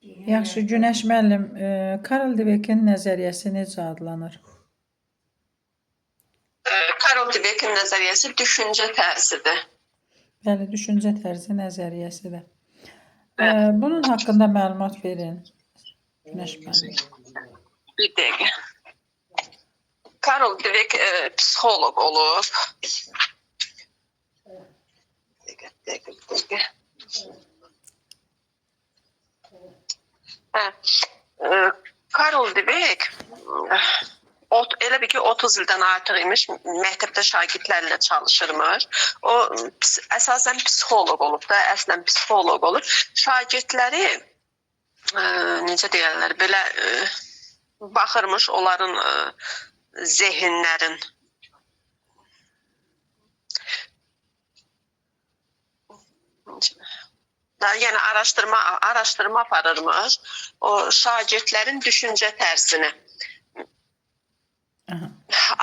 Yaxşı, Günəş müəllim, Karl Dweck'in nəzəriyyəsi necə adlanır? Karol Dweck'in nəzəriyyəsi düşüncə tərzidir. Bəli, düşüncə tərzi nəzəriyyəsidir. Bunun haqqında məlumat verin, Günəş müəllim. Bir dəqiqə. Karol Dweck psixoloq olub. Dəqiqə. Karol Dweck elə bir ki 30 ildən artıq imiş, məktəbdə şagirdlərlə çalışırmış. O əsasən psixoloq olub da, əslən psixoloq olub. Şagirdləri necə deyirlər, belə baxırmış onların zehinlərin yəni araşdırma aparırmış. O şagirdlərin düşüncə tərzini.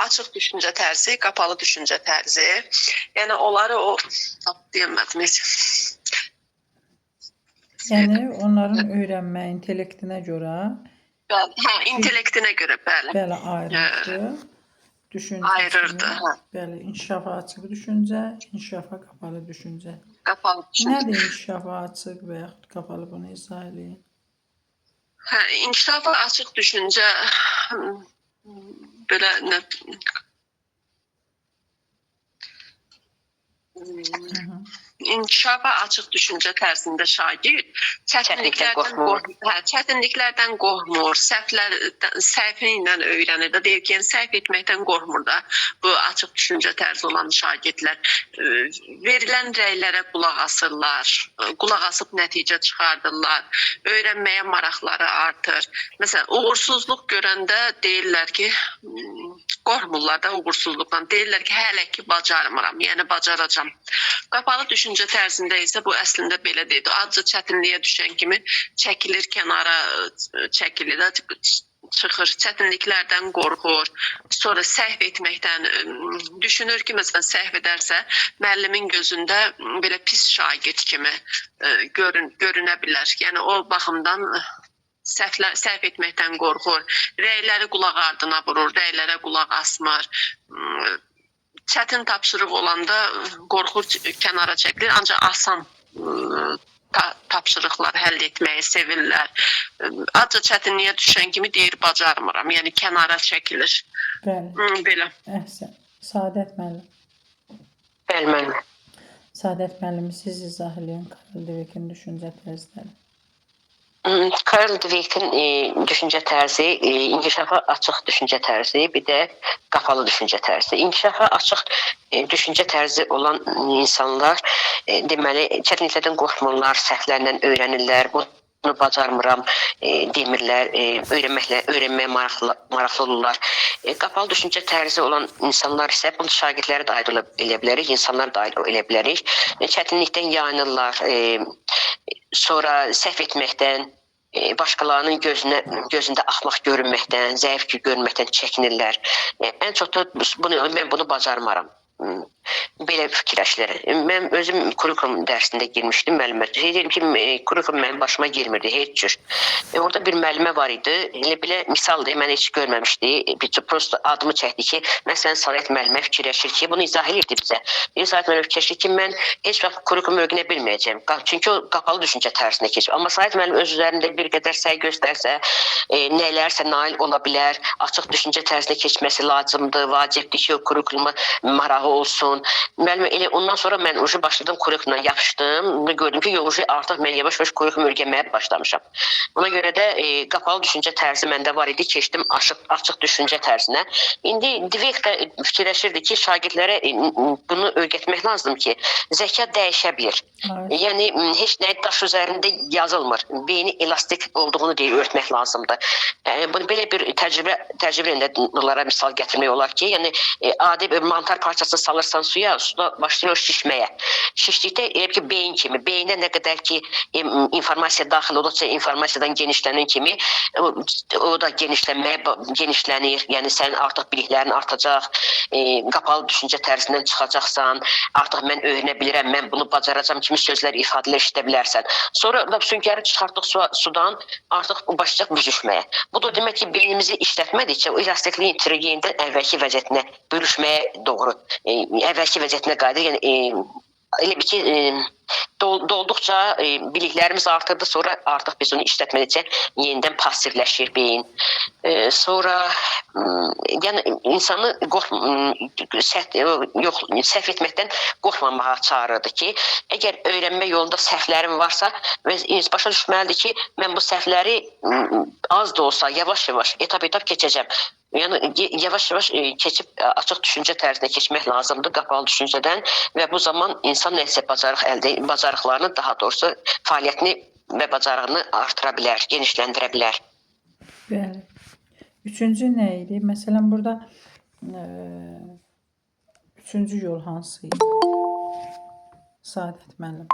Açıq düşüncə tərzi, qapalı düşüncə tərzi. Yəni onları o deyəmədim. Yəni onların öyrənmə intellektinə görə, intellektinə görə, bəli. Bəli, ayırırdı. Ayırırdı. Bəli, inkişafa açıq düşüncə, inkişafa qapalı düşüncə. Qapalı düşüncə. Nədir inkişafa açıq və yaxud qapalı, bunu izah eləyin. İnkişafa açıq düşüncə belə nə İnkişafa açıq düşüncə tərzində şagird çətinliklərdən qorxmur, səhvi ilə öyrənir də, deyir ki, səhv etməkdən qorxmur da bu açıq düşüncə tərzi olan şagirdlər. Verilən rəylərə qulaq asırlar, qulaq asıb nəticə çıxardırlar, öyrənməyə maraqları artır. Məsələn, uğursuzluq görəndə deyirlər ki, qorxmurlar da uğursuzluqdan, deyirlər ki, hələ ki bacarmıram, yəni bacaracam. Qapalı düşüncə tərzində isə bu əslində belə deyil. Azca çətinliyə düşən kimi çəkilir, kənara çəkilir, çıxır, çətinliklərdən qorxur, sonra səhv etməkdən düşünür ki, məsələn, səhv edərsə, müəllimin gözündə belə pis şagird kimi görünə bilər. Yəni o baxımdan səhv etməkdən qorxur, rəyləri qulaq ardına vurur, rəylərə qulaq asmır. Çətin tapşırıq olanda qorxur, kənara çəkilir, ancaq asan tapşırıqlar həll etməyi sevirlər. Azca çətinliyə düşən kimi deyir, bacarmıram, yəni kənara çəkilir. Bəli. Belə. Əhsən. Səadət müəllim. Bəli, müəllim. Səadət müəllim, siz izah eləyin Karl Dweck'in düşüncə tərzləri. Karl Dweck'in düşüncə tərzi, inkişafa açıq düşüncə tərzi, bir də qapalı düşüncə tərzi. İnkişafa açıq düşüncə tərzi olan insanlar deməli çətinliklərdən qorxmurlar, səhvlərlə öyrənirlər, bunu bacarmıram demirlər, öyrənməyə maraqlı olurlar. Qapalı düşüncə tərzi olan insanlar isə bunu şagirdləri da aid elə bilərik, insanlar da aid elə bilərik. Çətinlikdən yayınırlar, sonra səhv etməkdən, başqalarının gözündə axmaq görünməkdən, zəif görünməkdən çəkinirlər. Ən çox da mən bunu bacarmaram. Belə fikirləşirlər. Mən özüm kurikulum dərsində girmişdim müəllimə. Deyirəm ki, kurikulum mənim başıma girmirdi heç cür. Orada bir müəllimə var idi. Elə belə misaldır, mən heç görməmişdi. Prosto adımı çəkdi ki, məsələn, Səadət müəllimə fikirləşir ki, bunu izah edirdi bizə. Səadət müəllimə fikirləşir ki, mən heç vaxt kurikulumu öyrənə bilməyəcəm. Çünki o qapalı düşüncə tərzinə keçir. Amma Səadət müəllim öz üzərində bir qədər səy göstərsə, nələrsə nail ola bilər, açıq düşüncə tərzinə keçməsi lazımdır, vacibdir ki, o kurikuluma marağı olsun. Müəllimə elə ondan sonra mən başladım kurikulumla yapışdım. Gördüm ki, artıq mən yavaş-yavaş kurikulumu öyrənməyə başlamışam. Buna görə də qapalı düşüncə tərzi məndə var idi, keçdim açıq düşüncə tərzinə. İndi Dweck də fikirləşirdi ki, şagirdlərə bunu öyrətmək lazım ki, zəka dəyişə bilir. Yəni heç nə daş üzərində yazılmır. Beyni elastik olduğunu deyir, öyrətmək lazımdır. Belə bir təcrübə ilə onlara misal gətirmək olar ki, yəni adi bir mantar parçasını salırsan atılan suda başlayır şişməyə. Şişdikdə elə ki beyin kimi, beyinə nə qədər ki informasiya daxil olduqca informasiyadan genişlənən kimi o da genişlənir. Yəni sənin artıq biliklərin artacaq, qapalı düşüncə tərzindən çıxacaqsan, artıq mən öyrənə bilirəm, mən bunu bacaracağam kimi sözlər, ifadələr işlədə bilərsən. Sonra süngəri çıxartdıq sudan artıq başlayacaq büzüşməyə. Bu da demək ki, beynimizi işlətmədikcə o elastikliyi itirir, yenidən əvvəlki vəziyyətinə bölüşməyə doğru, əvvəlki vəziyyətinə qayıdır. Yəni elə bir ki, dolduqca biliklərimiz artırdı, sonra artıq biz onu işlətmədikcə yenidən passivləşir beyin. Sonra yəni insanı səhv etməkdən qorxmamağa çağırırdı ki, əgər öyrənmə yolunda səhvlərim varsa, başa düşməlidir ki, mən bu səhvləri az da olsa, yavaş-yavaş, etap-etap keçəcəm. Yəni yavaş-yavaş keçib açıq düşüncə tərzinə keçmək lazımdır, qapalı düşüncədən və bu zaman insan nəsə bacarıqlarını, daha doğrusu fəaliyyətini və bacarığını artıra bilər, genişləndirə bilər. Bəli. Üçüncü nə idi? Məsələn, burada üçüncü yol hansı idi? Saadət müəllim.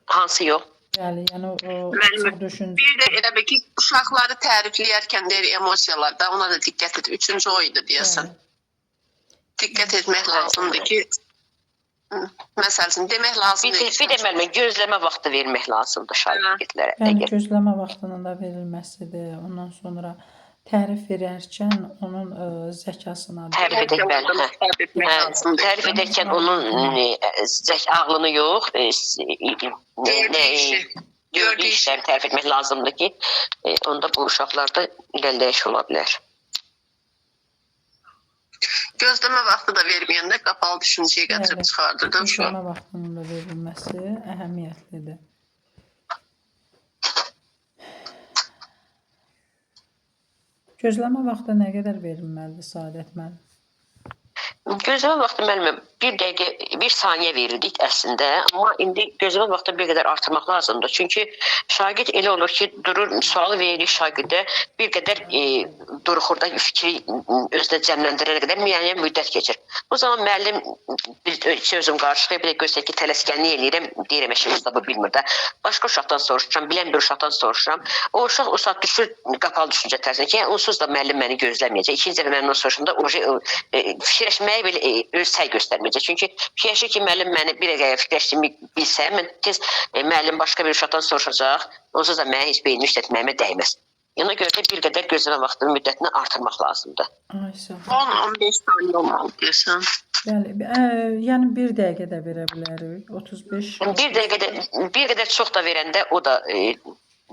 Hansı yol? Bəli, yəni o açıq düşüncə. Bir də elə bir ki, uşaqları tərifləyərkən deyir emosiyalarda, ona da diqqət et. Üçüncü o idi deyəsən. Diqqət etmək lazımdır ki, məsələn, demək lazımdır. Bir də müəllimə gözləmə vaxtı vermək lazımdır şagirdlərə. Yəni gözləmə vaxtının da verilməsidir. Ondan sonra tərif verərkən onun zəkasına tərif edərkən onun ağlını yox, gördüyü işləri tərif etmək lazımdır ki, onda bu uşaqlarda irəliləyiş ola bilər. Gözləmə vaxtı da verməyəndə qapalı düşüncəyə gətirib çıxardır. Gözləmə vaxtının da verilməsi əhəmiyyətlidir. Gözləmə vaxtı nə qədər verilməlidir Saadət müəllim? Gözləmə vaxtı müəllimə 1 dəqiqə, 1 saniyə verirdik əslində, amma indi gözləmə vaxtı bir qədər artırmaq lazımdır. Çünki şagird elə olur ki, durur, sualı veririk şagirdə, bir qədər duruxur da fikri özünə cəmləndirənə qədər müəyyən müddət keçir. Bu zaman müəllim sözüm qarşılıq, bir də göstərir ki, tələskənlik eləyirəm, deyirəm eşimiz bu bilmir də. Başqa uşaqdan soruşuram, bilən bir uşaqdan soruşuram. O uşaq o saat düşür qapalı düşüncə tərzinə ki, onsuz da müəllim məni gözləməyəcək. İkinci dəfə məndən soruşanda fikirləşməyə belə öz səy göstərməyəcək. Çünki fikirləşir ki, müəllim məni bir dəqiqə fikirləşdiyimi bilsə, mən tez müəllim başqa bir uşaqdan soruşacaq, onsuz da mənə heç beynimi işlətməyimə dəyməz. Ona görə də bir qədər gözləmə vaxtının müddətini artırmaq lazımdır. 10-15 saniyə olmalı deyirsən. Bəli, yəni 1 dəqiqə də verə bilərik, 35. Bir qədər çox da verəndə o da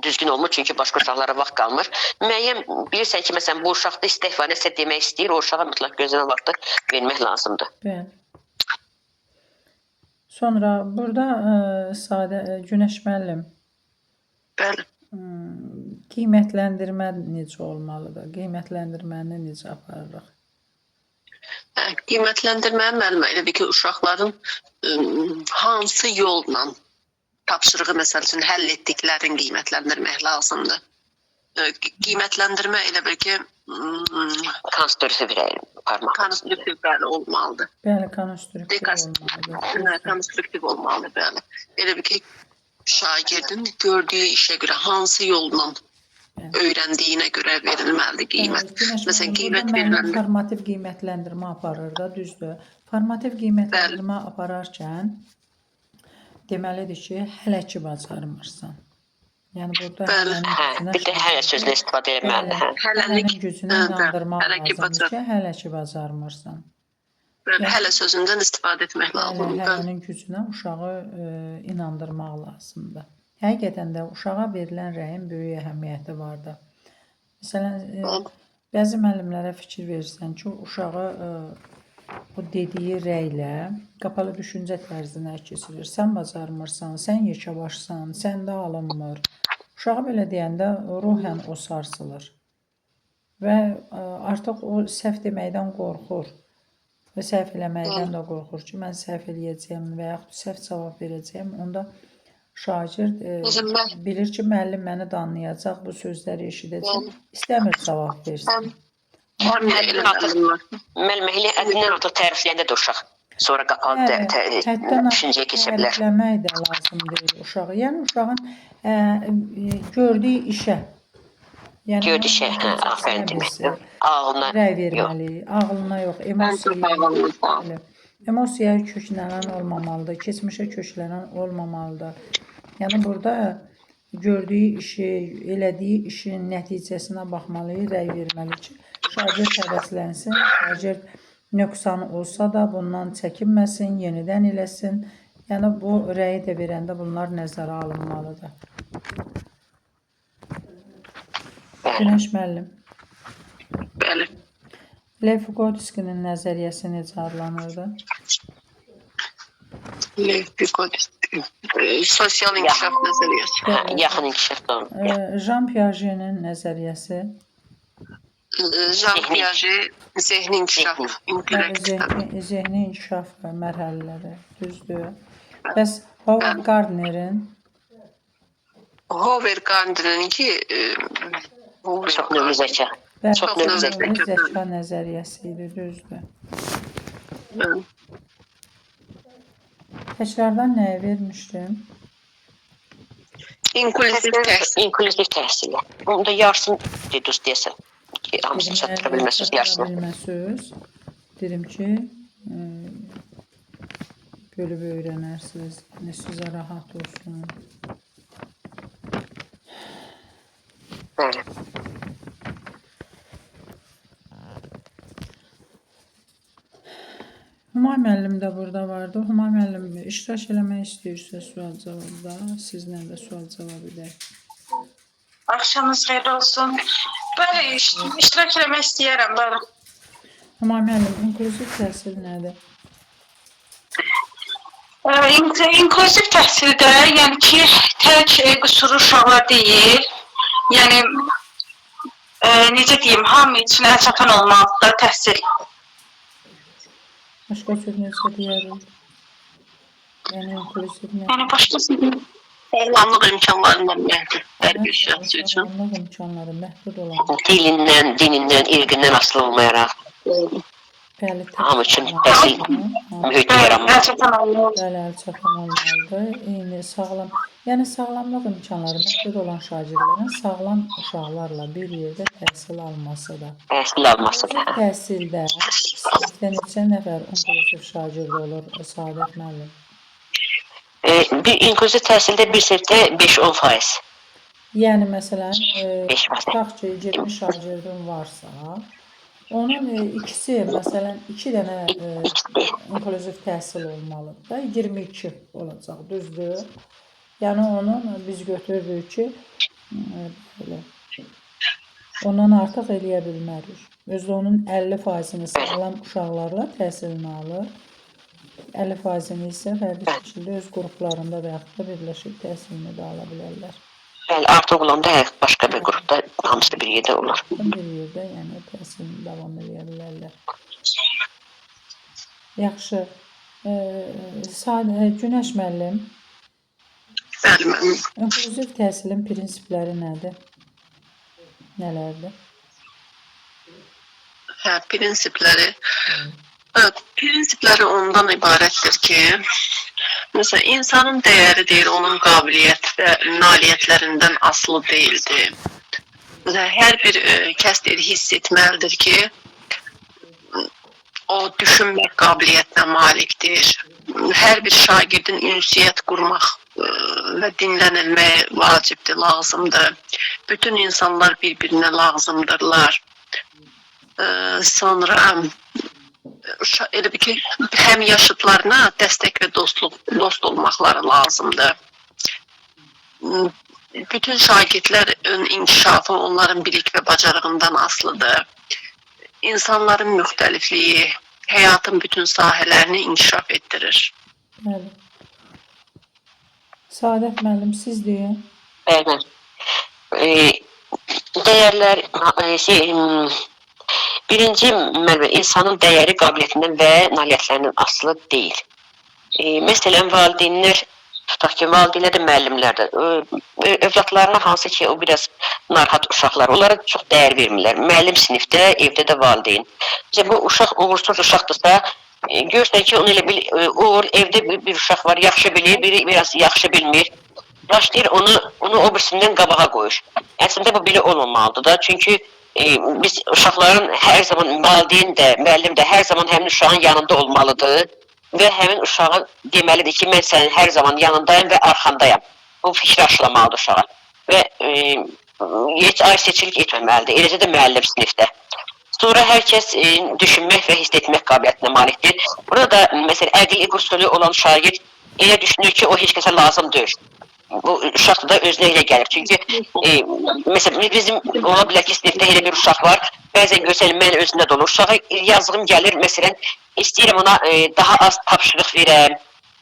düzgün olmur, çünki başqa uşaqlara vaxt qalmır. Müəyyən bilirsən ki, məsələn, bu uşaqda istehva nəsə demək istəyir, o uşağa mütləq gözləmə vaxtı vermək lazımdır. Bəli. Sonra burada Günəş müəllim. Bəli. Qiymətləndirmə necə olmalıdır? Qiymətləndirməni necə aparırıq? Qiymətləndirmə müəllimə elə bir ki, uşaqların hansı yolla tapşırığı məsəl üçün həll etdiklərini qiymətləndirmək lazımdır. Qiymətlendirmə elə bir ki, konstruktiv parmaq. konstruktiv bəli olmalıdır. Bəli, konstruktiv olmalıdır. Konstruktiv olmalıdır, bəli. Elə bir ki, şagirdin gördüyü işə görə hansı yolla öyrəndiyinə görə verilməlidir qiymət. Məsələn, qiymət veriləndə formativ qiymətləndirmə aparır da, düzdür. Formativ qiymətləndirmə apararkən deməlidir ki, hələ ki bacarmırsan. Yəni burada bir də hələ sözlə istifadə etməlidir. Hələnin gücünü inandırmaq lazımdır ki, hələ ki bacarmırsan. Hələ sözündən istifadə etmək lazımdır. Hələnin gücünə uşağı inandırmaq lazımdır. Həqiqətən də uşağa verilən rəyin böyük əhəmiyyəti vardır. Məsələn, bəzi müəllimlərə fikir verirsən ki, uşağı o dediyi rəylə qapalı düşüncə tərzinə keçirir. Sən bacarmırsan, sən yekəbaşsan, səndə alınmır. Uşağı belə deyəndə ruhən o sarsılır. Və artıq o səhv deməkdən qorxur. Və səhv eləməkdən də qorxur ki, mən səhv eləyəcəyəm və yaxud səhv cavab verəcəyəm. Onda şagird bilir ki, müəllim məni danlayacaq, bu sözləri eşidəcək. İstəmir cavab versin. Müəllimə həddindən artıq tərifləyəndə də uşaq sonra qapalı Həddən düşüncəyə keçə bilər. tərifləmək də lazım deyil uşağı. Yəni uşağın gördüyü işə. Yəni Gördüyü işə, afərin deməkdir. Ağlına rəy verməli, ağlına yox, emosiyaya. Emosiyaya köklənən olmamalıdır, keçmişə köklənən olmamalıdır. Yəni burada gördüyü işi, elədiyi işin nəticəsinə baxmalı, rəy verməli ki, şagird həvəslənsin, şagird nöqsanı olsa da bundan çəkinməsin, yenidən eləsin. Yəni bu rəyi də verəndə bunlar nəzərə alınmalıdır. Günəş müəllim. Bəli. Lev Vygotsky'nin nəzəriyyəsi necə adlanırdı? Lev Vygotsky. Sosial inkişaf nəzəriyyəsi. Yaxın inkişaf da olur. Jean Piaget'in nəzəriyyəsi? Jean Piaget zehni inkişaf, intellekt. Zehni inkişaf mərhələləri, düzdür. Bəs Howard Gardner'in? Howard Gardner'in ki Çox növlü zəka. Çox növlü zəka nəzəriyyəsi idi, düzdür. Təkrardan nəyə vermişdim? İnkluziv təhsil. İnkluziv təhsil. Onda yarısını dediniz deyəsən. Hamısını çatdıra bilməsiniz yarısını. Bilməsiniz. Dedim ki, bölüb öyrənərsiniz. Yəni sizə rahat olsun. Bəli. Humay müəllim də burada vardı. Humay müəllim iştirak eləmək istəyirsə sual cavabda, sizlə də sual cavab edək. Axşamınız xeyir olsun. Bəli, iştirak eləmək istəyirəm, bəli. Humay müəllim, inklüziv təhsil nədir? İnklüziv təhsildə, yəni ki, tək qüsurlu uşaqlar deyil, yəni necə deyim, hamı üçün əlçatan olmalıdır təhsil. Başqa söz necə deyərik? Yəni inklüziv nədir? Yəni başqası deyil. Sağlamlıq imkanlarından məhdud tərbiyə şəxsi üçün. Sağlamlıq imkanları məhdud olan. Dilindən, dinindən, irqindən asılı olmayaraq. Bəli, Hamı üçün təhsil mühiti yaranmalı. Əlçatan olmalıdır. Bəli, əlçatan olmalıdır. Eyni sağlam, yəni sağlamlıq imkanları məhdud olan şagirdlərin sağlam uşaqlarla bir yerdə təhsil alması da. Təhsil alması da. Təhsildə sinifdə neçə nəfər inklüziv şagird olur, Səadət müəllim? Bir inklüziv təhsildə bir sinifdə 5-10%. Yəni məsələn, 5%. tutaq ki, 20 şagirdin varsa, onun ikisi, məsələn, 2 dənə inklüziv təhsil olmalıdır da, 22 olacaq, düzdür? Yəni onun biz götürürük ki, belə, ondan artıq eləyə bilmərik. Özdə onun 50%-ni sağlam uşaqlarla təhsilini alır, 50%-ni isə fərdi şəkildə öz qruplarında və yaxud da birləşib təhsilini də ala bilərlər. Bəli, artıq olanda başqa bir qrupda hamısı bir yerdə olur. Bir yerdə, yəni təhsilini davam edə bilərlər. Yaxşı. Günəş müəllim. Bəli, müəllim. İnklüziv təhsilin prinsipləri nədir? Nələrdir? Hə, prinsipləri ondan ibarətdir ki, məsələn, insanın dəyəri deyil, onun qabiliyyət və nailiyyətlərindən asılı deyildir. Məsələn, hər bir kəs hiss etməlidir ki, o düşünmək qabiliyyətinə malikdir. Hər bir şagirdin ünsiyyət qurmaq və dinlənilmək vacibdir, lazımdır. Bütün insanlar bir-birinə lazımdırlar. Sonra elə bir ki, həm yaşıdlarına dəstək və dost olmaqları lazımdır. Bütün şagirdlərin inkişafı onların bilik və bacarığından asılıdır. İnsanların müxtəlifliyi həyatın bütün sahələrini inkişaf etdirir. Bəli. Səadət müəllim, siz deyin. Bəli. Dəyərlər, birinci insanın dəyəri qabiliyyətindən və nailiyyətlərindən asılı deyil. Məsələn, valideynlər tutaq ki, valideynlər də, müəllimlər də övladlarına hansı ki, o biraz narahat uşaqlar, onlara çox dəyər vermirlər. Müəllim sinifdə, evdə də valideyn. İşte bu uşaq uğursuz uşaqdırsa, görürsən ki, onu elə bil, uğur, evdə bir uşaq var, yaxşı bilir, biri biraz yaxşı bilmir. Başlayır onu o birisindən qabağa qoyur. Əslində bu belə olmamalıdır da. Çünki biz uşaqların hər zaman valideyn də, müəllim də hər zaman həmin uşağın yanında olmalıdır və həmin uşağa deməlidir ki, mən sənin hər zaman yanındayım və arxandayam. Bu fikri aşılamalıdır uşağa. Və heç ayrı seçilik etməməlidir. Eləcə də müəllim sinifdə. Sonra hər kəs düşünmək və hiss etmək qabiliyyətinə malikdir. Burada da, məsələn, əqli qüsurlu olan şagird elə düşünür ki, o heç kəsə lazım deyil. Bu uşaq da özünə elə gəlir. Çünki məsələn bizim ola bilər ki, sinifdə elə bir uşaq var. Bəzən görsəlim mən özümdə də olur. Uşağa yazığım gəlir, məsələn, istəyirəm ona daha az tapşırıq verəm.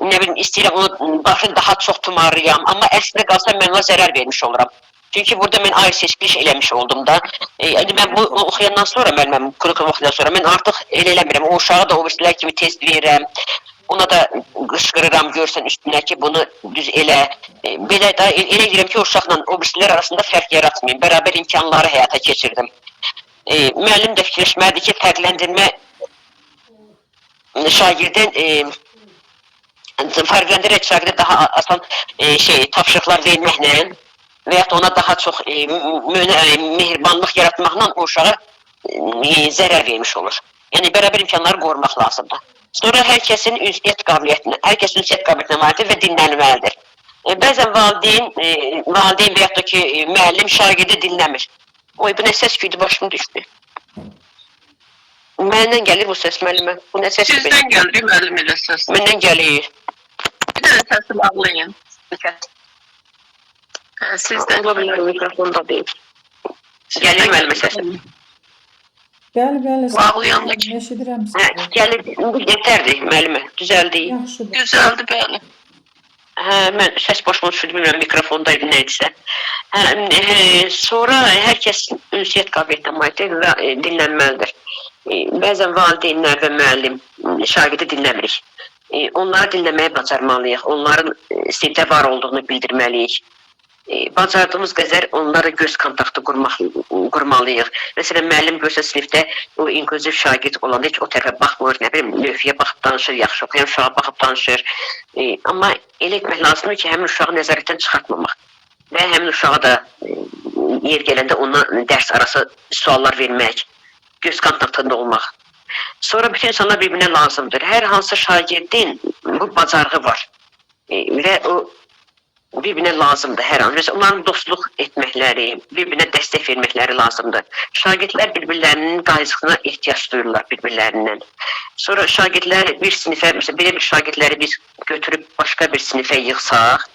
Nə bilim, istəyirəm onu başını daha çox tumarlayam. Amma əslində qalsa mən ona zərər vermiş oluram. Çünki burada mən ayrı seçkiliş eləmiş oldum da. Mən bu oxuyandan sonra, müəlliməm, kurukum oxuyandan sonra mən artıq elə eləmirəm. O uşağı da o birisilər kimi test verirəm. Ona da qışqırıram, görsən üstünə ki, bunu düz elə. Belə də elə edirəm ki, o uşaqla o birisilər arasında fərq yaratmayayım. Bərabər imkanları həyata keçirdim. Müəllim də fikirləşməlidir ki, fərqləndirmə şagirdən fərqləndirək şagirdə daha asan tapşırıqlar verməklə və ya ona daha çox mehribanlıq yaratmaqla o uşağa zərər vermiş olur. Yəni, bərabər imkanları qorumaq lazımdır. Sonra hər kəsin ünsiyyət qabiliyyətinə malikdir və dinlənməlidir. Bəzən valideyn və yaxud da ki, müəllim şagirdi dinləmir. Oy, bu nə səs küydü, başım düşdü. Məndən gəlir bu səs, müəllimə. Bu nə səs küydü? Sizdən gəldi, müəllim elə səs. Məndən gəlir. Bir dənə səsi bağlayın. Sizdən. Ola bilər, mikrofonda deyil. Gəlir müəllimə səsi. Bəli, Bağlayanda ki. eşidirəm sizi. Gəlir, yetərdir müəllimə, düzəldi. Yaxşıdır. Güzeldi bəli. Mən səs başıma düşürdü, bilmirəm, mikrofondaydı, nə idisə. Sonra hər kəs ünsiyyət qabiliyyətinə malikdir və dinlənməlidir. Bəzən valideynlər və müəllim şagirdi dinləmirik. Onları dinləməyə bacarmalıyıq, onların sinifdə var olduğunu bildirməliyik. Bacardığımız qədər onlara göz kontaktı qurmalıyıq. Məsələn, müəllim görsə sinifdə o inklüziv şagird olanda heç o tərəfə baxmır, nə bilim, lövhəyə baxıb danışır, yaxşı oxuyan uşağa baxıb danışır. Amma elə etmək lazımdır ki, həmin uşağı nəzarətdən çıxartmamaq və həmin uşağa da yer gələndə ona dərs arası suallar vermək, göz kontaktında olmaq. Sonra bütün insanlar bir-birinə lazımdır. Hər hansı şagirdin bu bacarığı var və o bir-birinə lazımdır hər an. Onların dostluq etməkləri, bir-birinə dəstək verməkləri lazımdır. Şagirdlər bir-birlərinin qayğısına ehtiyac duyurlar bir-birlərindən. Sonra şagirdlər bir sinifə, məsələn, belə bir şagirdləri biz götürüb başqa bir sinifə yığsaq,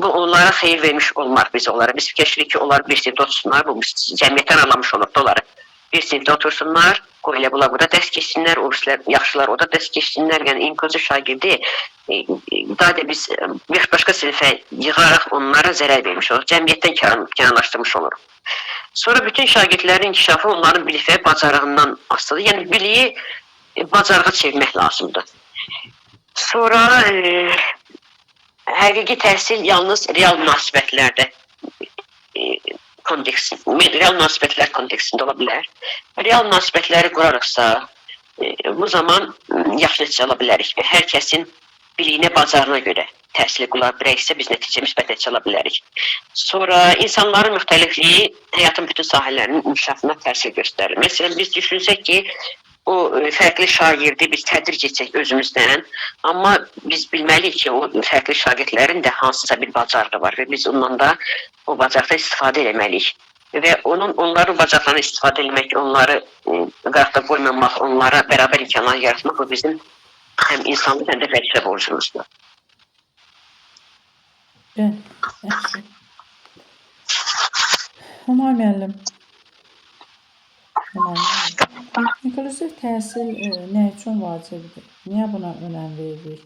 bu onlara xeyir vermiş olmaz biz onlara. Biz fikirləşirik ki, onlar bir sinifdə otursunlar, bu cəmiyyətdən anlamış olur da onları. Bir sinifdə otursunlar, elə bunlar burada dərs keçsinlər, o yaxşılar o da dərs keçsinlər. Yəni, inklüziv şagirdi daha da biz başqa sinifə yığaraq onlara zərər vermiş olur. Cəmiyyətdən kənarlaşdırmış oluruq. Sonra bütün şagirdlərin inkişafı onların bilik və bacarığından asılıdır. Yəni, biliyi bacarığa çevirmək lazımdır. Sonra həqiqi təhsil yalnız real münasibətlərdə real münasibətlər kontekstində ola bilər. Real münasibətləri qurarıqsa, bu zaman yaxşı nəticə ala bilərik və hər kəsin biliyinə, bacarına görə təhsili qula biləksə biz müsbət nəticə ala bilərik. Sonra insanların müxtəlifliyi həyatın bütün sahələrinin inkişafına təsir göstərir. Məsələn, biz düşünsək ki, o fərqli şagirdi biz tədric etsək özümüzdən, amma biz bilməliyik ki, o fərqli şagirdlərin də hansısa bir bacarığı var və biz ondan da o bacarıqdan istifadə eləməliyik. Və onların bacarıqlarını istifadə etmək, onları qarşıda qoymamaq, onlara bərabər imkanlar yaratmaq o bizim həm insanlıq, həm də vəzifə borcumuzdur. Yaxşı. Humay müəllim. İnklüziv təhsil nə üçün vacibdir? Niyə buna önəm verilir?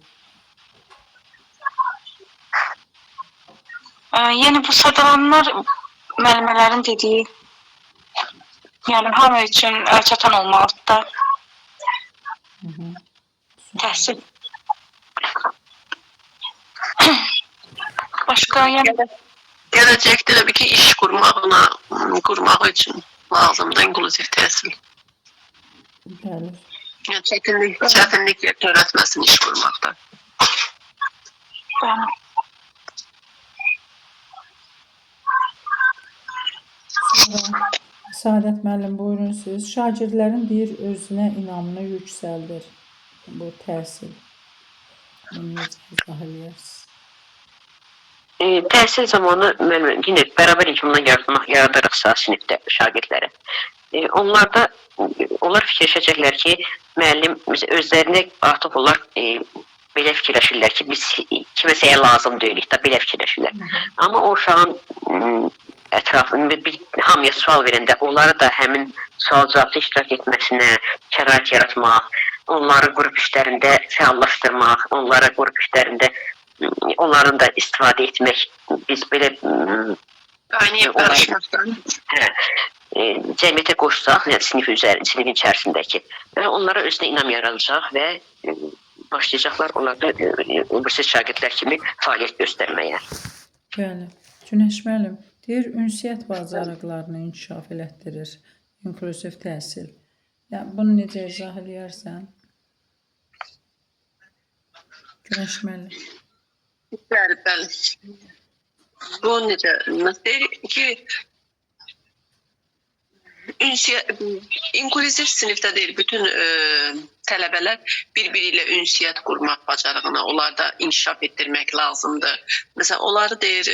Yəni bu sadalanlar müəllimələrin dediyi, yəni hamı üçün əlçatan olmalıdır da. Təhsil. Başqa yəni Gələcəkdə təbii ki, iş qurmaq üçün lazımdır inklüziv təhsil. Bəli. Yəni çətinlik törətməsin iş qurmaqda. bəli. Sonra Saadət müəllim buyurun siz. Şagirdlərin deyir özünə inamını yüksəldir bu təhsil. Bunu necə izah edirsiniz? Təhsil zamanı müəllim yenə bərabər imkanlar yaradırıqsa sinifdə şagirdlərə. Onlar fikirləşəcəklər ki, müəllim özlərinə artıq onlar belə fikirləşirlər ki, biz kiməsəyə lazım deyilik də belə fikirləşirlər. Amma o uşağın ətrafında bir hamıya sual verəndə onları da həmin sual cavabda iştirak etməsinə şərait yaratmaq, onları qrup işlərində fəallaşdırmaq, onlara qrup işlərində onların da istifadə etmək, biz belə cəmiyyətə qoşsaq, yəni sinifin içərisindəki, onlara özünə inam yaradacaq və başlayacaqlar onlarda universitet şagirdlər kimi fəaliyyət göstərməyə. Bəli. Günəş müəllim, deyir ünsiyyət bacarıqlarını inkişaf elətdirir inklüziv təhsil. Yəni bunu necə izah edərsən? Günəş müəllim. Bəli. Bu necə deyir ki, inklüziv sinifdə deyil, bütün tələbələr bir-biri ilə ünsiyyət qurmaq bacarığını onlarda inkişaf etdirmək lazımdır. Məsələn, onları deyir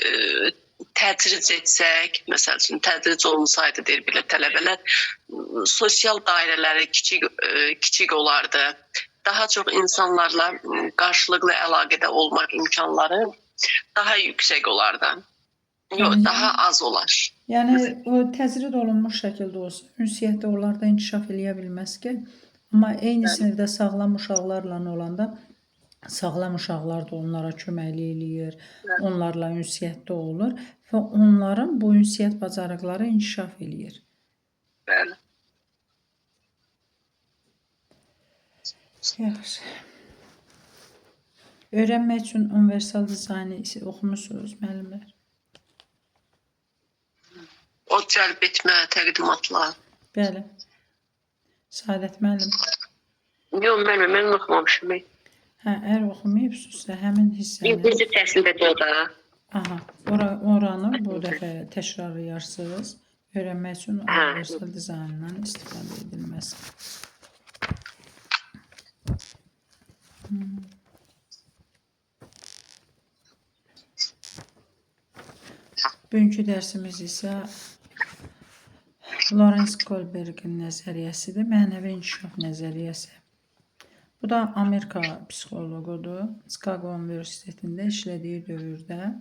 tədric etsək, məsəl üçün tədric olunsaydı deyir belə tələbələr sosial dairələri kiçik olardı. Daha çox insanlarla qarşılıqlı əlaqədə olmaq imkanları daha yüksək olardı. Yox, daha az olar. Yəni o təcrid olunmuş şəkildə olsa, ünsiyyətdə onlar da inkişaf eləyə bilməz ki, amma eyni sinifdə sağlam uşaqlarla olanda sağlam uşaqlar da onlara köməklik eləyir, onlarla ünsiyyətdə olur və onların bu ünsiyyət bacarıqları inkişaf eləyir. Bəli. Yaxşı. Öyrənmək üçün universal dizaynı oxumusunuz müəllimlər. O cəlb etmə təqdimatlar. Bəli. Saadət müəllim. Yox, mən oxumamışım. Əgər oxumayıbsınızsa, həmin hissəni... İngilizcə təhsildə o da. Aha, oranı bu dəfə təkrarlayarsınız. Öyrənmək üçün universal dizaynından istifadə edilməz. Bugünkü dərsimiz isə Lawrence Kohlbergin nəzəriyyəsidir, mənəvi inkişaf nəzəriyyəsi. Bu da Amerika psixoloqudur. Chicago Universitetində işlədiyi dövrdə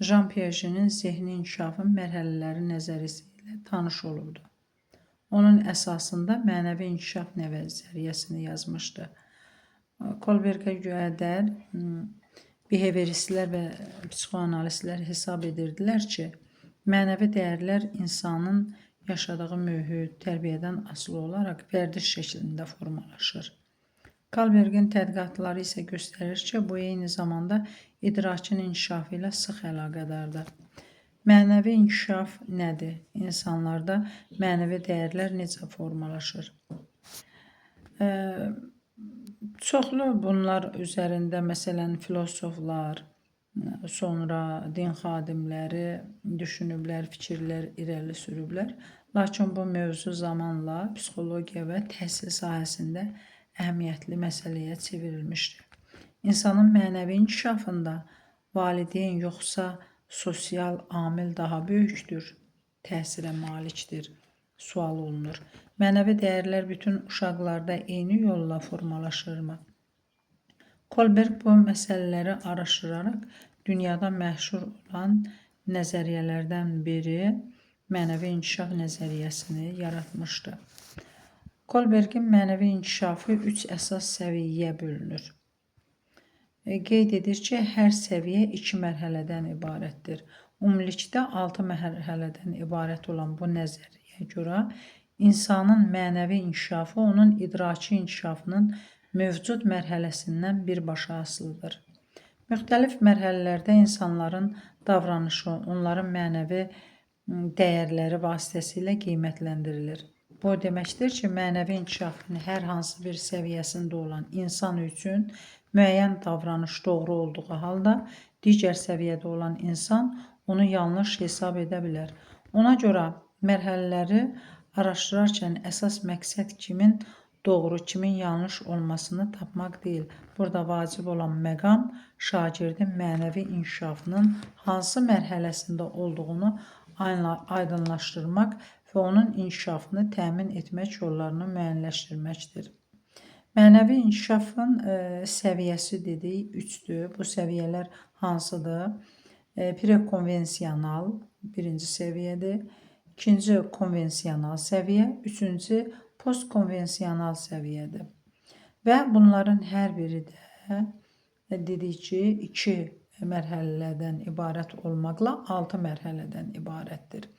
Jean Piaget'in zehni inkişafın mərhələləri nəzəriyyəsi ilə tanış olubdu. Onun əsasında mənəvi inkişaf nəzəriyyəsini yazmışdı. Kohlbergə görə behavioristlər və psixoanalistlər hesab edirdilər ki, mənəvi dəyərlər insanın yaşadığı mühit, tərbiyədən asılı olaraq vərdiş şəklində formalaşır. Kohlbergin tədqiqatları isə göstərir ki, bu eyni zamanda idrakin inkişafı ilə sıx əlaqədardır. Mənəvi inkişaf nədir? İnsanlarda mənəvi dəyərlər necə formalaşır? Çoxlu bunlar üzərində məsələn filosoflar, sonra din xadimləri düşünüblər, fikirlər irəli sürüblər. Lakin bu mövzu zamanla psixologiya və təhsil sahəsində əhəmiyyətli məsələyə çevrilmişdir. İnsanın mənəvi inkişafında valideyn yoxsa sosial amil daha böyükdür, təsirə malikdir, sual olunur. Mənəvi dəyərlər bütün uşaqlarda eyni yolla formalaşırmı? Kohlberg bu məsələləri araşdıraraq dünyada məşhur olan nəzəriyyələrdən biri mənəvi inkişaf nəzəriyyəsini yaratmışdı. Kohlbergin mənəvi inkişafı 3 əsas səviyyəyə bölünür. Qeyd edir ki, hər səviyyə 2 mərhələdən ibarətdir. Ümumilikdə 6 mərhələdən ibarət olan bu nəzəriyyəyə görə insanın mənəvi inkişafı onun idraki inkişafının mövcud mərhələsindən birbaşa asılıdır. Müxtəlif mərhələlərdə insanların davranışı, onların mənəvi dəyərləri vasitəsilə qiymətləndirilir. Bu o deməkdir ki, mənəvi inkişafın hər hansı bir səviyyəsində olan insan üçün müəyyən davranış doğru olduğu halda, digər səviyyədə olan insan onu yanlış hesab edə bilər. Ona görə mərhələləri araşdırarkən əsas məqsəd kimin doğru, kimin yanlış olmasını tapmaq deyil. Burada vacib olan məqam şagirdin mənəvi inkişafının hansı mərhələsində olduğunu aydınlaşdırmaq və onun inkişafını təmin etmək yollarını müəyyənləşdirməkdir. Mənəvi inkişafın səviyyəsi dedik, 3-dür. Bu səviyyələr hansıdır? Prekonvensional birinci səviyyədir, ikinci konvensional səviyyə, üçüncü postkonvensional səviyyədir. Və bunların hər biri də dedik ki, 2 mərhələdən ibarət olmaqla 6 mərhələdən ibarətdir.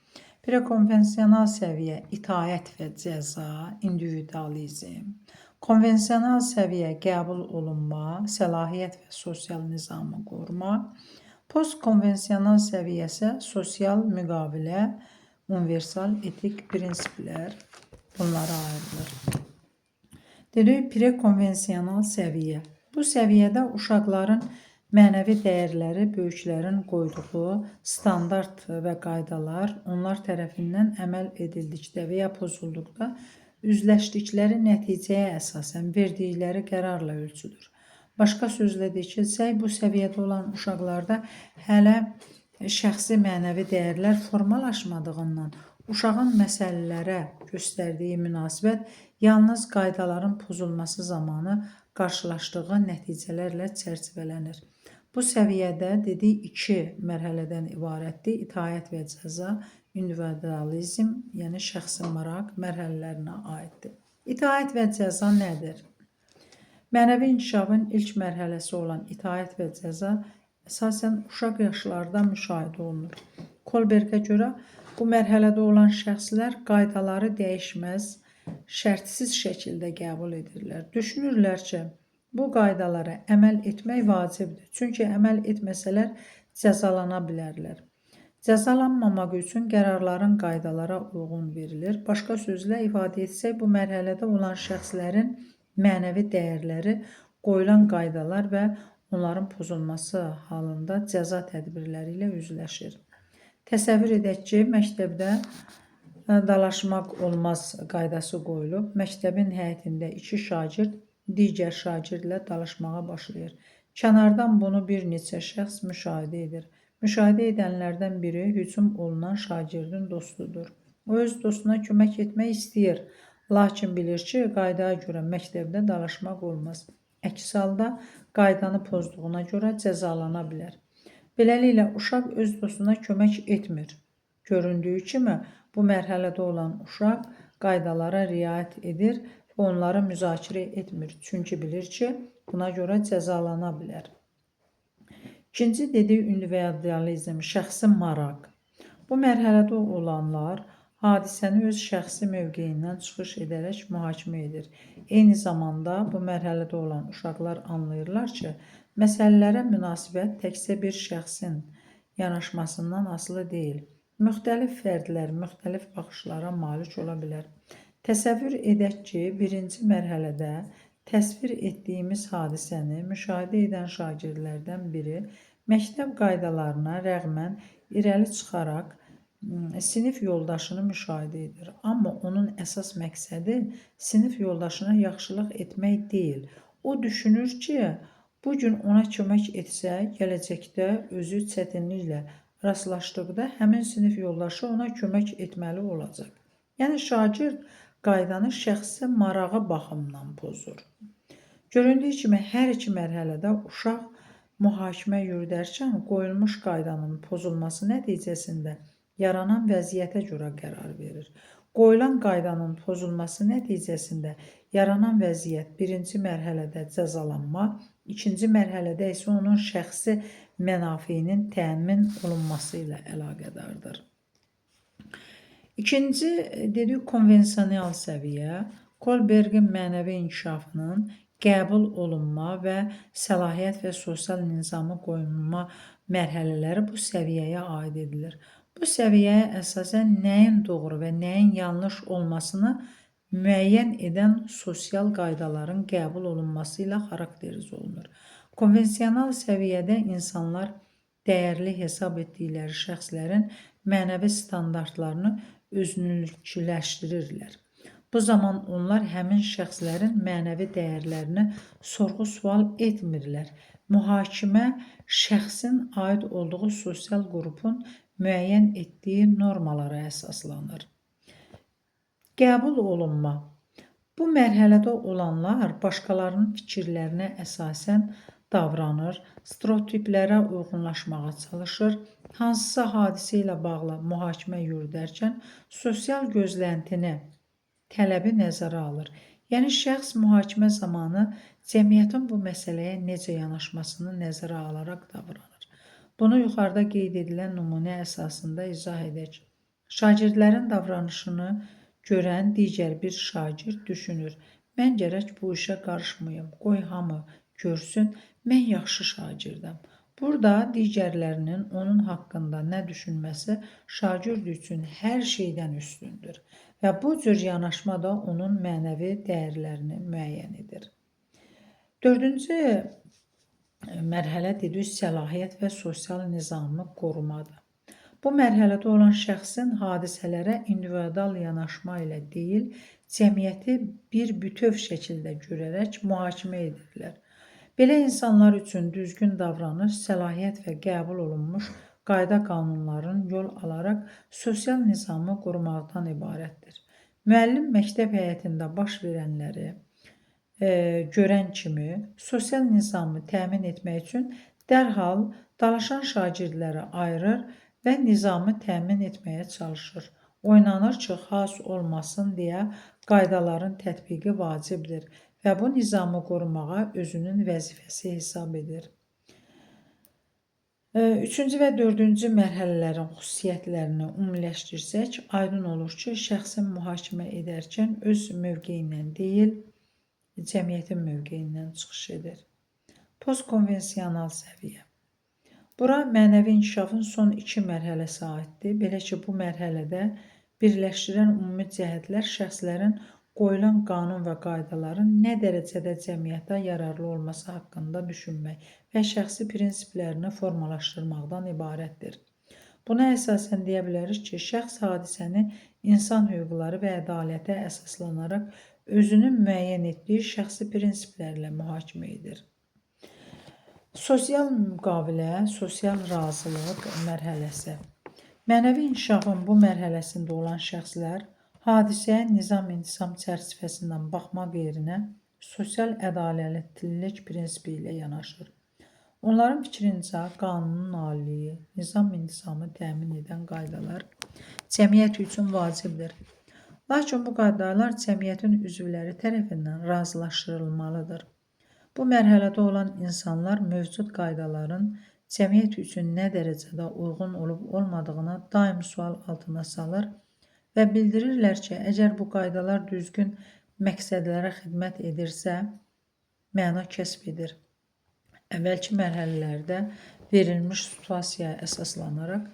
Prekonvensional səviyyə itaət və cəza, individualizm. Konvensional səviyyə qəbul olunma, səlahiyyət və sosial nizamı qoruma. Postkonvensional səviyyə isə sosial müqavilə, universal etik prinsiplər bunlara ayrılır. Dedik, prekonvensional səviyyə. Bu səviyyədə uşaqların mənəvi dəyərləri böyüklərin qoyduğu standart və qaydalar onlar tərəfindən əməl edildikdə və ya pozulduqda üzləşdikləri nəticəyə əsasən verdikləri qərarla ölçülür. Başqa sözlə desək, bu səviyyədə olan uşaqlarda hələ şəxsi mənəvi dəyərlər formalaşmadığından uşağın məsələlərə göstərdiyi münasibət yalnız qaydaların pozulması zamanı qarşılaşdığı nəticələrlə çərçivələnir. Bu səviyyədə dedik 2 mərhələdən ibarətdir. İtaət və cəza, individualizm, yəni şəxsi maraq mərhələlərinə aiddir. İtaət və cəza nədir? Mənəvi inkişafın ilk mərhələsi olan itaət və cəza əsasən uşaq yaşlarda müşahidə olunur. Kolbergə görə bu mərhələdə olan şəxslər qaydaları dəyişməz, şərtsiz şəkildə qəbul edirlər. Düşünürlər ki, bu qaydalara əməl etmək vacibdir. Çünki əməl etməsələr cəzalana bilərlər. Cəzalanmamaq üçün qərarların qaydalara uyğun verilir. Başqa sözlə ifadə etsək, bu mərhələdə olan şəxslərin mənəvi dəyərləri, qoyulan qaydalar və onların pozulması halında cəza tədbirləri ilə üzləşir. Təsəvvür edək ki, məktəbdə dalaşmaq olmaz qaydası qoyulub. Məktəbin həyətində 2 şagird digər şagirdlə dalaşmağa başlayır. Kənardan bunu bir neçə şəxs müşahidə edir. Müşahidə edənlərdən biri hücum olunan şagirdin dostudur. O öz dostuna kömək etmək istəyir. Lakin bilir ki, qaydaya görə məktəbdə dalaşmaq olmaz. Əks halda qaydanı pozduğuna görə cəzalana bilər. Beləliklə, uşaq öz dostuna kömək etmir. Göründüyü kimi, bu mərhələdə olan uşaq qaydalara riayət edir və onları müzakirə etmir. Çünki bilir ki, buna görə cəzalana bilər. İkinci dedik individualizm, şəxsi maraq. Bu mərhələdə olanlar hadisəni öz şəxsi mövqeyindən çıxış edərək mühakimə edir. Eyni zamanda bu mərhələdə olan uşaqlar anlayırlar ki, məsələlərə münasibət təkcə bir şəxsin yanaşmasından asılı deyil. Müxtəlif fərdlər müxtəlif baxışlara malik ola bilər. Təsəvvür edək ki, birinci mərhələdə təsvir etdiyimiz hadisəni müşahidə edən şagirdlərdən biri məktəb qaydalarına rəğmən irəli çıxaraq sinif yoldaşını müşahidə edir. Amma onun əsas məqsədi sinif yoldaşına yaxşılıq etmək deyil. O düşünür ki, bugün ona kömək etsə, gələcəkdə özü çətinliklə rastlaşdıqda həmin sinif yoldaşı ona kömək etməli olacaq. Yəni, şagird qaydanı şəxsi marağı baxımından pozur. Göründüyü kimi, hər 2 mərhələdə uşaq mühakimə yürüdərkən qoyulmuş qaydanın pozulması nəticəsində yaranan vəziyyətə görə qərar verir. Qoyulan qaydanın pozulması nəticəsində yaranan vəziyyət birinci mərhələdə cəzalanma, ikinci mərhələdə isə onun şəxsi mənafeyinin təmin olunması ilə əlaqədardır. İkinci dedik konvensional səviyyə, Kolbergin mənəvi inkişafının qəbul olunma və səlahiyyət və sosial nizamı qoyulma mərhələləri bu səviyyəyə aid edilir. Bu səviyyəyə əsasən nəyin doğru və nəyin yanlış olmasını müəyyən edən sosial qaydaların qəbul olunması ilə xarakteriz olunur. Konvensional səviyyədə insanlar dəyərli hesab etdikləri şəxslərin mənəvi standartlarını özününkiləşdirirlər. Bu zaman onlar həmin şəxslərin mənəvi dəyərlərini sorğu-sual etmirlər. Mühakimə şəxsin aid olduğu sosial qrupun müəyyən etdiyi normalara əsaslanır. Qəbul olunma. Bu mərhələdə olanlar başqalarının fikirlərinə əsasən davranır, stereotiplərə uyğunlaşmağa çalışır, hansısa hadisə ilə bağlı mühakimə yürüdərkən sosial gözləntini, tələbi nəzərə alır. Yəni, şəxs mühakimə zamanı cəmiyyətin bu məsələyə necə yanaşmasını nəzərə alaraq davranır. Bunu yuxarıda qeyd edilən nümunə əsasında izah edək. Şagirdlərin davranışını görən digər bir şagird düşünür. Mən gərək bu işə qarışmayım, qoy hamı görsün, mən yaxşı şagirdəm. Burada digərlərinin onun haqqında nə düşünməsi şagird üçün hər şeydən üstündür və bu cür yanaşma da onun mənəvi dəyərlərini müəyyən edir. 4-cü mərhələ dedik, səlahiyyət və sosial nizamı qorumadır. Bu mərhələdə olan şəxsin hadisələrə individual yanaşma ilə deyil, cəmiyyəti bir bütöv şəkildə görərək mühakimə edirlər. Belə insanlar üçün düzgün davranış, səlahiyyət və qəbul olunmuş qayda qanunların yol alaraq sosial nizamı qorumaqdan ibarətdir. Müəllim məktəb həyətində baş verənləri görən kimi sosial nizamı təmin etmək üçün dərhal dalaşan şagirdləri ayırır və nizamı təmin etməyə çalışır. Oynanır ki, xaos olmasın deyə qaydaların tətbiqi vacibdir və bu nizamı qorumağa özünün vəzifəsi hesab edir. 3-cü və 4-cü mərhələlərin xüsusiyyətlərini ümumiləşdirsək, aydın olur ki, şəxsin mühakimə edərkən öz mövqeyindən deyil, cəmiyyətin mövqeyindən çıxış edir. Postkonvensional səviyyə. Bura mənəvi inkişafın son 2 mərhələsi aiddir. Belə ki, bu mərhələdə birləşdirən ümumi cəhətlər şəxslərin qoyulan qanun və qaydaların nə dərəcədə cəmiyyətə yararlı olması haqqında düşünmək və şəxsi prinsiplərini formalaşdırmaqdan ibarətdir. Buna əsasən deyə bilərik ki, şəxs hadisəni insan hüquqları və ədalətə əsaslanaraq özünün müəyyən etdiyi şəxsi prinsiplərlə mühakimə edir. Sosial müqavilə, sosial razılıq mərhələsi. Mənəvi inkişafın bu mərhələsində olan şəxslər hadisəyə nizam-intizam çərçivəsindən baxmaq yerinə sosial ədalətlilik prinsipi ilə yanaşır. Onların fikrincə qanunun aliliyi, nizam-intizamı təmin edən qaydalar cəmiyyət üçün vacibdir. Lakin bu qaydalar cəmiyyətin üzvləri tərəfindən razılaşdırılmalıdır. Bu mərhələdə olan insanlar mövcud qaydaların cəmiyyət üçün nə dərəcədə uyğun olub-olmadığını daim sual altına salır və bildirirlər ki, əgər bu qaydalar düzgün məqsədlərə xidmət edirsə, məna kəsb edir. Əvvəlki mərhələlərdə verilmiş situasiyaya əsaslanaraq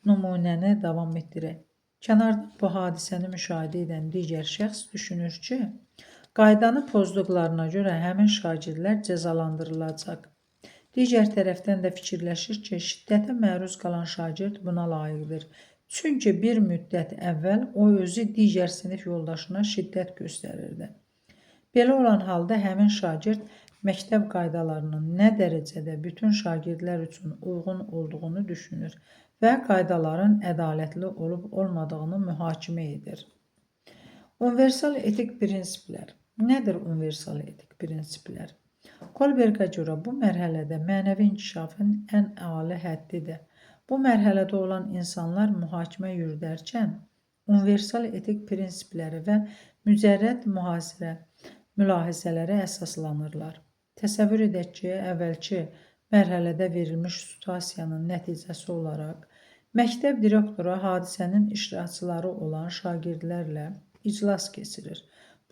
nümunəni davam etdirək. Kənarda bu hadisəni müşahidə edən digər şəxs düşünür ki, qaydanı pozduqlarına görə həmin şagirdlər cəzalandırılacaq. Digər tərəfdən də fikirləşir ki, şiddətə məruz qalan şagird buna layiqdir. Çünki bir müddət əvvəl o özü digər sinif yoldaşına şiddət göstərirdi. Belə olan halda həmin şagird məktəb qaydalarının nə dərəcədə bütün şagirdlər üçün uyğun olduğunu düşünür və qaydaların ədalətli olub-olmadığını mühakimə edir. Universal etik prinsiplər. Nədir universal etik prinsiplər? Kolbergə görə bu mərhələdə mənəvi inkişafın ən ali həddidir. Bu mərhələdə olan insanlar mühakimə yürüdərkən universal etik prinsipləri və mücərrəd mülahizələrə əsaslanırlar. Təsəvvür edək ki, əvvəlki mərhələdə verilmiş situasiyanın nəticəsi olaraq məktəb direktoru hadisənin iştirakçıları olan şagirdlərlə iclas keçirir.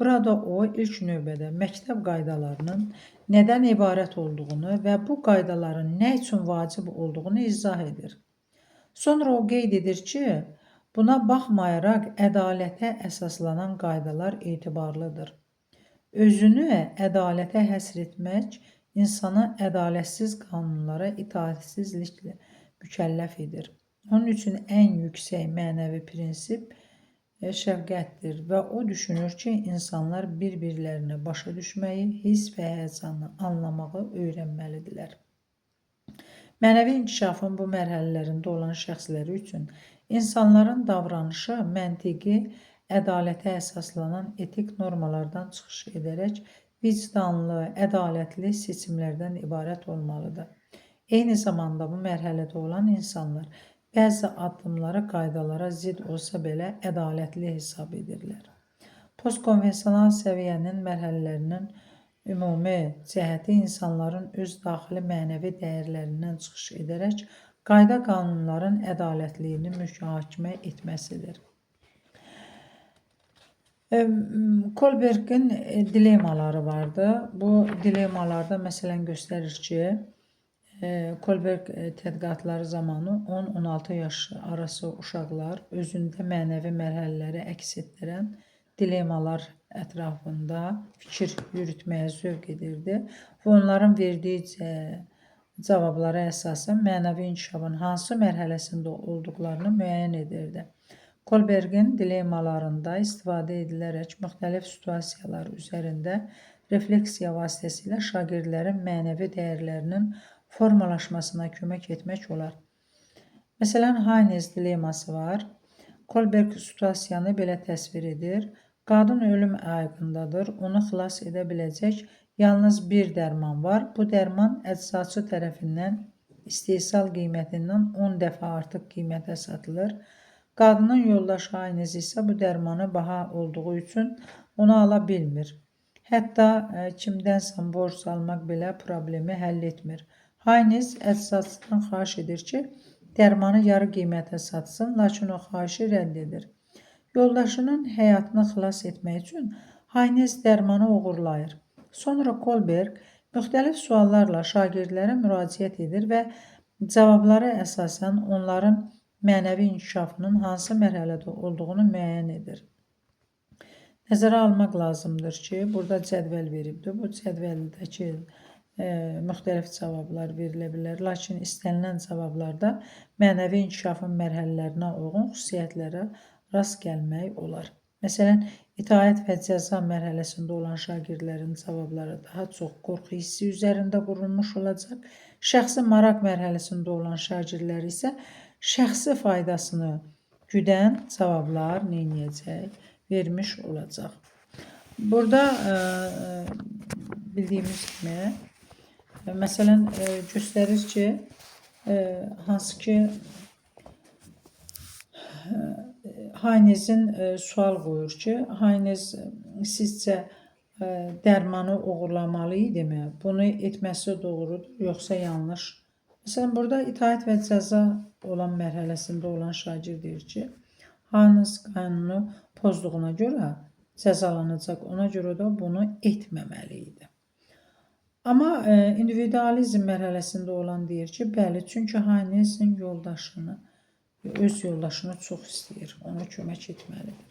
Burada o ilk növbədə məktəb qaydalarının nədən ibarət olduğunu və bu qaydaların nə üçün vacib olduğunu izah edir. Sonra o qeyd edir ki, buna baxmayaraq ədalətə əsaslanan qaydalar etibarlıdır. Özünü ədalətə həsr etmək insanı ədalətsiz qanunlara itaatsizliklə mükəlləf edir. Onun üçün ən yüksək mənəvi prinsip şəfqətdir və o düşünür ki, insanlar bir-birlərini başa düşməyi, hiss və həyəcanı anlamağı öyrənməlidirlər. Mənəvi inkişafın bu mərhələlərində olan şəxsləri üçün insanların davranışı məntiqi, ədalətə əsaslanan etik normalardan çıxış edərək vicdanlı, ədalətli seçimlərdən ibarət olmalıdır. Eyni zamanda bu mərhələdə olan insanlar bəzi addımları qaydalara zidd olsa belə ədalətli hesab edirlər. Postkonvensional səviyyənin mərhələlərinin ümumi cəhəti insanların öz daxili mənəvi dəyərlərindən çıxış edərək qayda qanunların ədalətliyini mühakimə etməsidir. Kohlbergin dilemmaları vardı. Bu dilemmalarda məsələn göstərir ki, Kohlberg tədqiqatları zamanı 10-16 yaş arası uşaqlar özündə mənəvi mərhələləri əks etdirən dilemmalar ətrafında fikir yürütməyə zövq edirdi və onların verdiyi cavablara əsasən mənəvi inkişafın hansı mərhələsində olduqlarını müəyyən edirdi. Kohlbergin dilemmalarında istifadə edilərək müxtəlif situasiyalar üzərində refleksiya vasitəsilə şagirdlərin mənəvi dəyərlərinin formalaşmasına kömək etmək olar. Məsələn, Haynes dilemması var. Kohlberg situasiyanı belə təsvir edir. Qadın ölüm ayğındadır. Onu xilas edə biləcək yalnız bir dərman var. Bu dərman əczaçı tərəfindən istehsal qiymətindən 10 dəfə artıq qiymətə satılır. Qadının yoldaşı Haynes isə bu dərmanı baha olduğu üçün onu ala bilmir. Hətta kimdənsə borc almaq belə problemi həll etmir. Haynes əczaçıdan xahiş edir ki, dərmanı yarı qiymətə satsın, lakin o xahişi rədd edir. Yoldaşının həyatını xilas etmək üçün Haynes dərmanı uğurlayır. Sonra Kohlberg müxtəlif suallarla şagirdlərə müraciət edir və cavablara əsasən onların mənəvi inkişafının hansı mərhələdə olduğunu müəyyən edir. Nəzərə almaq lazımdır ki, burada cədvəl veribdir. Bu cədvəldəki müxtəlif cavablar verilə bilər, lakin istənilən cavablarda mənəvi inkişafın mərhələlərinə uyğun xüsusiyyətlərə rast gəlmək olar. Məsələn, itaət və cəza mərhələsində olan şagirdlərin cavabları daha çox qorxu hissi üzərində qurulmuş olacaq. Şəxsi maraq mərhələsində olan şagirdlər isə şəxsi faydasını güdən cavablar vermiş olacaq. Burada bildiyimiz kimi məsələn göstərir ki, hansı ki Haynes'in sual qoyur ki, Haynes sizcə dərmanı uğurlamalı idimi? Bunu etməsi doğrudur, yoxsa yanlış? Məsələn, burada itaət və cəza olan mərhələsində olan şagird deyir ki, Haynes qanunu pozduğuna görə cəzalanacaq, ona görə də bunu etməməli idi. Amma individualizm mərhələsində olan deyir ki, bəli, çünki Haynes'in öz yoldaşını çox istəyir, ona kömək etməlidir.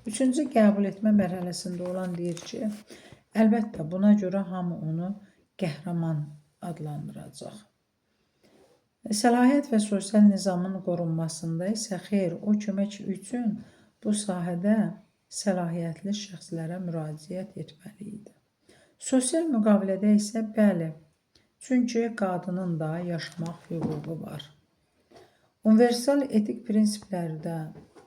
Üçüncü qəbul etmə mərhələsində olan deyir ki, əlbəttə buna görə hamı onu qəhrəman adlandıracaq. Səlahiyyət və sosial nizamın qorunmasında isə xeyr, o kömək üçün bu sahədə səlahiyyətli şəxslərə müraciət etməli idi. Sosial müqavilədə isə bəli, çünki qadının da yaşamaq hüququ var. Universal etik prinsiplərdə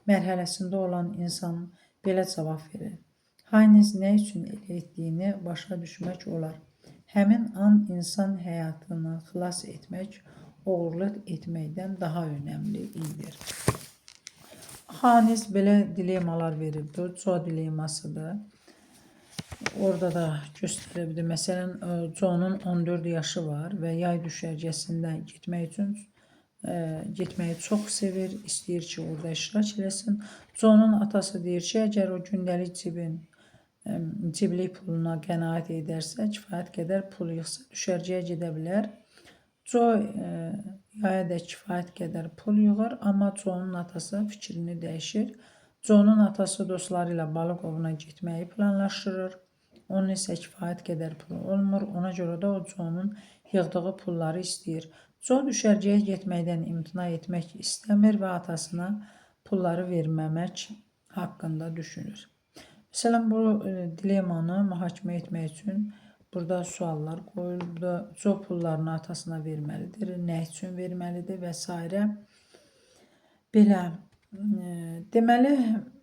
mərhələsində olan insan belə cavab verir. Haynes nə üçün elə etdiyini başa düşmək olar. Həmin an insan həyatını xilas etmək, oğurluq etməkdən daha önəmli idi. Haynes belə dilemmalar veribdir. Co dilemmasıdır. Orada da göstərebilir. Məsələn, John'un 14 yaşı var və yay düşərgəsində getməyi çox sevir, istəyir ki, orada iştirak eləsin. John'un atası deyir ki, əgər o gündəlik cibin ciblik puluna qənaət edərsə, kifayət qədər pul yığsa, düşərgəyə gedə bilər. Co yaya da kifayət qədər pul yığır, amma Co'nun atası fikrini dəyişir. Co'nun atası dostları ilə balıq ovuna getməyi planlaşdırır. Onun isə kifayət qədər pulu olmur. Ona görə də o Co'nun yığdığı pulları istəyir. Co düşərgəyə getməkdən imtina etmək istəmir və atasına pulları verməmək haqqında düşünür. Məsələn, bu dilemanı mühakimə etmək üçün burada suallar qoyulur. Co pullarını atasına verməlidir, nə üçün verməlidir və s. Belə, deməli,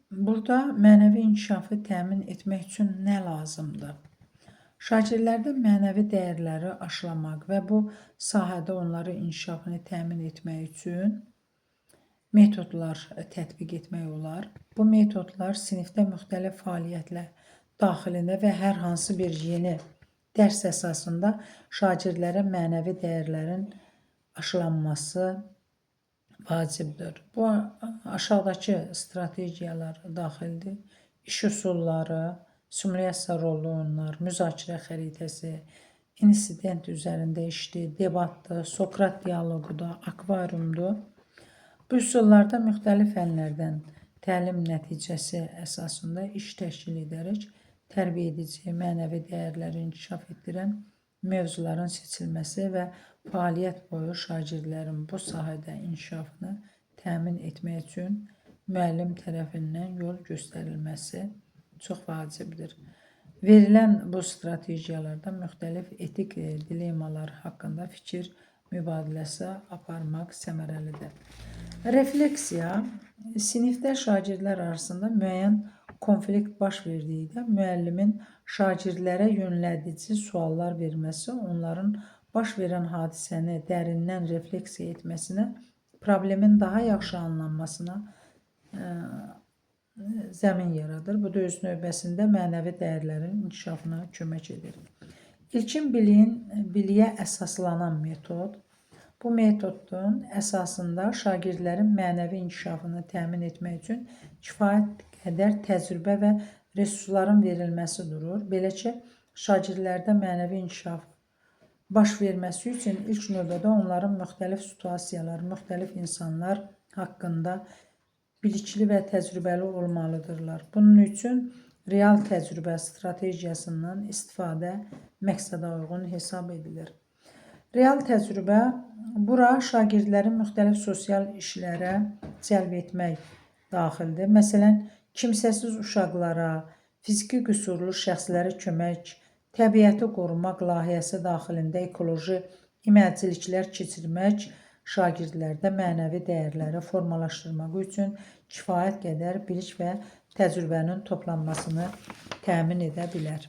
burada mənəvi inkişafı təmin etmək üçün nə lazımdır? Şagirdlərdə mənəvi dəyərləri aşılamaq və bu sahədə onların inkişafını təmin etmək üçün metodlar tətbiq etmək olar. Bu metodlar sinifdə müxtəlif fəaliyyətlər daxilində və hər hansı bir yeni dərs əsasında şagirdlərə mənəvi dəyərlərin aşılanması vacibdir. Bu aşağıdakı strategiyalar daxildir. İş üsulları, simulyasiya rollu oyunlar, müzakirə xəritəsi, insident üzərində işdir, debatdır, Sokrat dialoqudur, akvariumdur. Bu üsullarda müxtəlif fənlərdən təlim nəticəsi əsasında iş təşkil edərək tərbiyə edici, mənəvi dəyərləri inkişaf etdirən mövzuların seçilməsi və fəaliyyət boyu şagirdlərin bu sahədə inkişafını təmin etmək üçün müəllim tərəfindən yol göstərilməsi çox vacibdir. Verilən bu strategiyalarda müxtəlif etik dilemalar haqqında fikir mübadiləsi aparmaq səmərəlidir. Refleksiya, sinifdə şagirdlər arasında müəyyən konflikt baş verdikdə müəllimin şagirdlərə yönlədici suallar verməsi, onların baş verən hadisəni dərindən refleksiya etməsinə, problemin daha yaxşı anlanmasına zəmin yaradır. Bu da öz növbəsində mənəvi dəyərlərin inkişafına kömək edir. İlkin biliyə əsaslanan metod. Bu metodun əsasında şagirdlərin mənəvi inkişafını təmin etmək üçün kifayət qədər təcrübə və resursların verilməsi durur. Belə ki, şagirdlərdə mənəvi inkişaf baş verməsi üçün ilk növbədə onların müxtəlif situasiyalar, müxtəlif insanlar haqqında bilikli və təcrübəli olmalıdırlar. Bunun üçün real təcrübə strategiyasından istifadə məqsədə uyğun hesab edilir. Real təcrübə bura şagirdlərin müxtəlif sosial işlərə cəlb etmək daxildir. Məsələn, kimsəsiz uşaqlara, fiziki qüsurlu şəxslərə kömək, təbiəti qorumaq layihəsi daxilində ekoloji iməcilliklər keçirmək şagirdlərdə mənəvi dəyərləri formalaşdırmaq üçün kifayət qədər bilik və təcrübənin toplanmasını təmin edə bilər.